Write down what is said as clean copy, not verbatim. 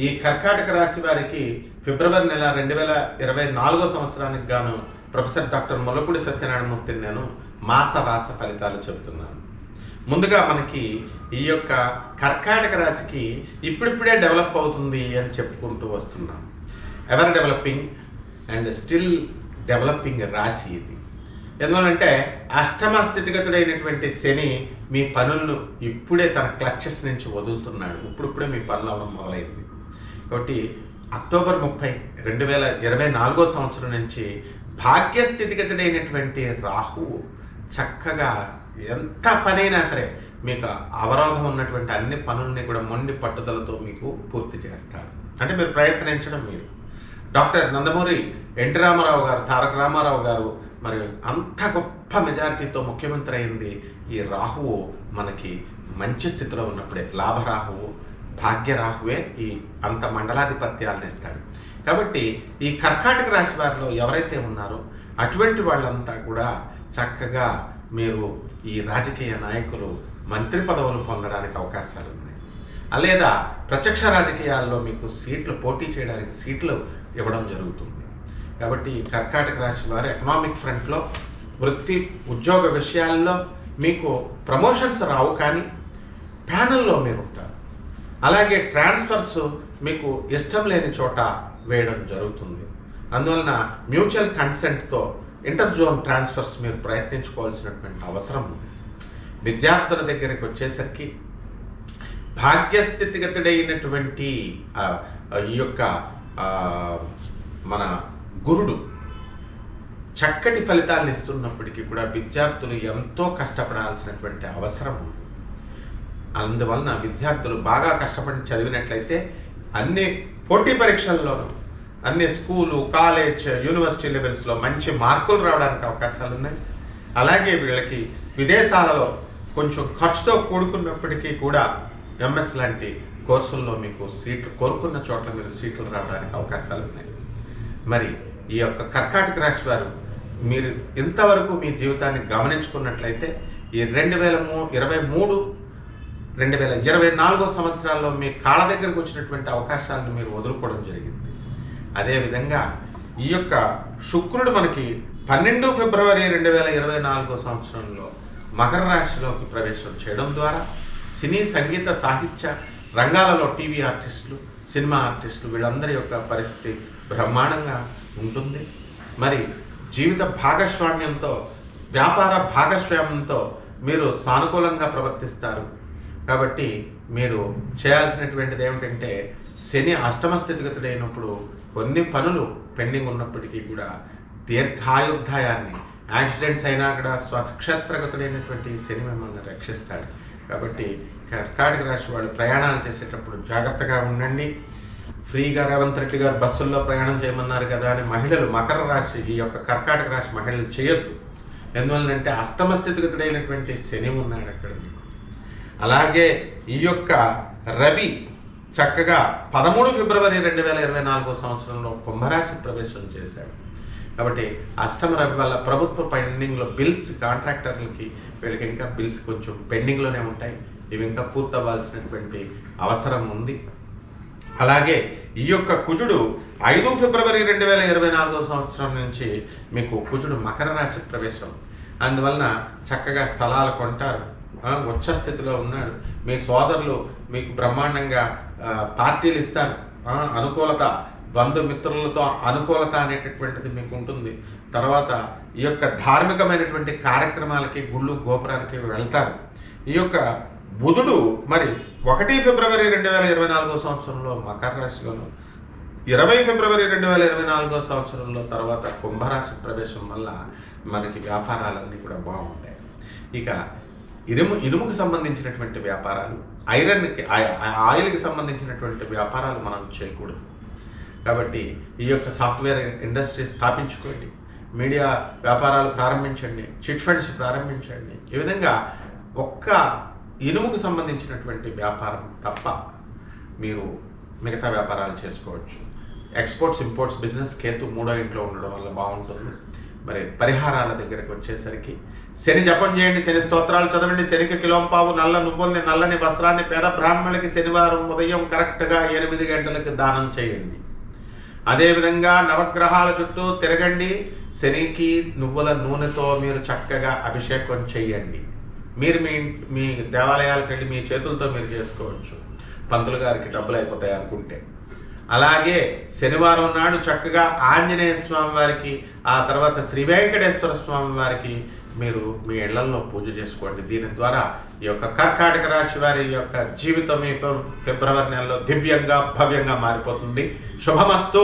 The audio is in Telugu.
ఈ కర్కాటక రాశి వారికి ఫిబ్రవరి నెల 2024 సంవత్సరానికి గాను ప్రొఫెసర్ డాక్టర్ ముల్లపూడి సత్యనారాయణమూర్తిని నేను మాస రాశి ఫలితాలు చెబుతున్నాను. ముందుగా మనకి ఈ యొక్క కర్కాటక రాశికి ఇప్పుడిప్పుడే డెవలప్ అవుతుంది అని చెప్పుకుంటూ వస్తున్నాం. Ever developing and still developing రాశి ఇది. ఎందువల్లంటే అష్టమ స్థితిగతుడైనటువంటి శని మీ పనులను ఇప్పుడే తన క్లచెస్ నుంచి వదులుతున్నాడు. ఇప్పుడిప్పుడే మీ పనులు అవ్వడం మొదలైంది. కాబట్టి అక్టోబర్ 30, 2024 సంవత్సరం నుంచి భాగ్యస్థితిగతుడైనటువంటి రాహువు చక్కగా ఎంత పనైనా సరే మీకు అవరోధం ఉన్నటువంటి అన్ని పనుల్ని కూడా మొండి పట్టుదలతో మీకు పూర్తి చేస్తారు. అంటే మీరు ప్రయత్నించడం మీరు. డాక్టర్ నందమూరి ఎన్టీ రామారావు గారు, తారక రామారావు గారు మరి అంత గొప్ప మెజారిటీతో ముఖ్యమంత్రి అయింది ఈ రాహువు మనకి మంచి స్థితిలో ఉన్నప్పుడే. లాభరాహువు, భాగ్యరాహువే ఈ అంత మండలాధిపత్యాలను ఇస్తాడు. కాబట్టి ఈ కర్కాటక రాశి వారిలో ఎవరైతే ఉన్నారో అటువంటి వాళ్ళంతా కూడా చక్కగా మీరు ఈ రాజకీయ నాయకులు మంత్రి పదవులు పొందడానికి అవకాశాలు ఉన్నాయి. లేదా ప్రత్యక్ష రాజకీయాల్లో మీకు పోటీ చేయడానికి సీట్లు ఇవ్వడం జరుగుతుంది. కాబట్టి కర్కాటక రాశి వారు ఎకనామిక్ ఫ్రంట్లో వృత్తి ఉద్యోగ విషయాల్లో మీకు ప్రమోషన్స్ రావు, కానీ ప్యానల్లో మీరు ఉంటారు. అలాగే ట్రాన్స్ఫర్స్ మీకు ఇష్టం లేని చోట వేయడం జరుగుతుంది. అందువలన మ్యూచువల్ కన్సెంట్తో ఇంటర్ జోన్ ట్రాన్స్ఫర్స్ మీరు ప్రయత్నించుకోవాల్సినటువంటి అవసరం ఉంది. విద్యార్థుల దగ్గరికి వచ్చేసరికి భాగ్యస్థితిగతుడైనటువంటి ఈ యొక్క మన గురుడు చక్కటి ఫలితాలను ఇస్తున్నప్పటికీ కూడా విద్యార్థులు ఎంతో కష్టపడాల్సినటువంటి అవసరం ఉంది. అందువలన విద్యార్థులు బాగా కష్టపడి చదివినట్లయితే అన్ని పోటీ పరీక్షల్లోనూ అన్ని స్కూలు, కాలేజ్, యూనివర్సిటీ లెవెల్స్లో మంచి మార్కులు రావడానికి అవకాశాలు ఉన్నాయి. అలాగే వీళ్ళకి విదేశాలలో కొంచెం ఖర్చుతో కూడుకున్నప్పటికీ కూడా ఎంఎస్ లాంటి కోర్సుల్లో మీకు సీట్లు కోరుకున్న చోట్ల మీరు సీట్లు రావడానికి అవకాశాలు ఉన్నాయి. మరి ఈ యొక్క కర్కాటక రాశి వారు మీరు ఇంతవరకు మీ జీవితాన్ని గమనించుకున్నట్లయితే ఈ 2023, 2024 సంవత్సరాల్లో మీ కాళ్ళ దగ్గరకు వచ్చినటువంటి అవకాశాలను మీరు వదులుకోవడం జరిగింది. అదేవిధంగా ఈ యొక్క శుక్రుడు మనకి 12 ఫిబ్రవరి 2024 సంవత్సరంలో మకర రాశిలోకి ప్రవేశం చేయడం ద్వారా సినీ, సంగీత, సాహిత్య రంగాలలో టీవీ ఆర్టిస్టులు, సినిమా ఆర్టిస్టులు వీళ్ళందరి యొక్క పరిస్థితి బ్రహ్మాండంగా ఉంటుంది. మరి జీవిత భాగస్వామ్యంతో, వ్యాపార భాగస్వామ్యంతో మీరు సానుకూలంగా ప్రవర్తిస్తారు. కాబట్టి మీరు చేయాల్సినటువంటిది ఏమిటంటే శని అష్టమ స్థితిగతుడైనప్పుడు కొన్ని పనులు పెండింగ్ ఉన్నప్పటికీ కూడా దీర్ఘాయుర్దాయాన్ని, యాక్సిడెంట్స్ అయినా కూడా స్వక్షేత్రగతుడైనటువంటి శని మిమ్మల్ని రక్షిస్తాడు. కాబట్టి కర్కాటక రాశి వాళ్ళు ప్రయాణాలు చేసేటప్పుడు జాగ్రత్తగా ఉండండి. ఫ్రీగా రేవంత్ రెడ్డి గారు బస్సుల్లో ప్రయాణం చేయమన్నారు కదా అని మహిళలు, మకర రాశి ఈ యొక్క కర్కాటక రాశి మహిళలు చేయొద్దు. ఎందువల్లంటే అష్టమ స్థితిగతుడైనటువంటి శని ఉన్నాడు అక్కడ. అలాగే ఈ యొక్క రవి చక్కగా 13 ఫిబ్రవరి 2024 సంవత్సరంలో కుంభరాశి ప్రవేశం చేశాడు. కాబట్టి అష్టమ రవి వల్ల ప్రభుత్వ పెండింగ్లో బిల్స్, కాంట్రాక్టర్లకి వీళ్ళకి ఇంకా బిల్స్ కొంచెం పెండింగ్లోనే ఉంటాయి. ఇవి ఇంకా పూర్తవ్వాల్సినటువంటి అవసరం ఉంది. అలాగే ఈ యొక్క కుజుడు 5 ఫిబ్రవరి 2024 సంవత్సరం నుంచి మీకు కుజుడు మకర రాశి ప్రవేశం. అందువలన చక్కగా స్థలాలు కొంటారు, ఉచ్చ స్థితిలో ఉన్నాడు. మీ సోదరులు మీకు బ్రహ్మాండంగా పార్టీలు ఇస్తారు. అనుకూలత, బంధుమిత్రులతో అనుకూలత అనేటటువంటిది మీకు ఉంటుంది. తర్వాత ఈ యొక్క ధార్మికమైనటువంటి కార్యక్రమాలకి, గుళ్ళు, గోపురాలకి వెళ్తారు. ఈ యొక్క బుధుడు మరి 1 ఫిబ్రవరి 2024 సంవత్సరంలో మకర రాశిలోను, 20 ఫిబ్రవరి 2024 సంవత్సరంలో తర్వాత కుంభరాశి ప్రవేశం వల్ల మనకి వ్యాపారాలన్నీ కూడా బాగుంటాయి. ఇక ఇనుముకు సంబంధించినటువంటి వ్యాపారాలు, ఆయిల్కి సంబంధించినటువంటి వ్యాపారాలు మనం చేయకూడదు. కాబట్టి ఈ యొక్క సాఫ్ట్వేర్ ఇండస్ట్రీ స్థాపించుకోండి, మీడియా వ్యాపారాలు ప్రారంభించండి, చిట్ ఫండ్స్ ప్రారంభించండి. ఈ విధంగా ఒక్క ఇనుముకు సంబంధించినటువంటి వ్యాపారం తప్ప మీరు మిగతా వ్యాపారాలు చేసుకోవచ్చు. ఎక్స్పోర్ట్స్, ఇంపోర్ట్స్ బిజినెస్ కేతు 3వ ఇంట్లో ఉండడం వల్ల బాగుంటుంది. మరి పరిహారాల దగ్గరికి వచ్చేసరికి శని జపం చేయండి, శని స్తోత్రాలు చదవండి, శనికి కిలోంపావు నల్ల నువ్వుల్ని నల్లని వస్త్రాన్ని పేద బ్రాహ్మణులకి శనివారం ఉదయం కరెక్ట్గా 8 గంటలకు దానం చేయండి. అదేవిధంగా నవగ్రహాల చుట్టూ తిరగండి, శనికి నువ్వుల నూనెతో మీరు చక్కగా అభిషేకం చేయండి. మీరు మీ దేవాలయాలకు వెళ్ళి మీ చేతులతో మీరు చేసుకోవచ్చు, పంతులు గారికి డబ్బులు అయిపోతాయి అనుకుంటే. అలాగే శనివారం నాడు చక్కగా ఆంజనేయ స్వామి వారికి, ఆ తర్వాత శ్రీ వెంకటేశ్వర స్వామి వారికి మీరు మీ ఇళ్లల్లో పూజ చేసుకోండి. దీని ద్వారా ఈ యొక్క కర్కాటక రాశి వారి యొక్క జీవితం ఈ ఫిబ్రవరి నెలలో దివ్యంగా భవ్యంగా మారిపోతుంది. శుభమస్తు.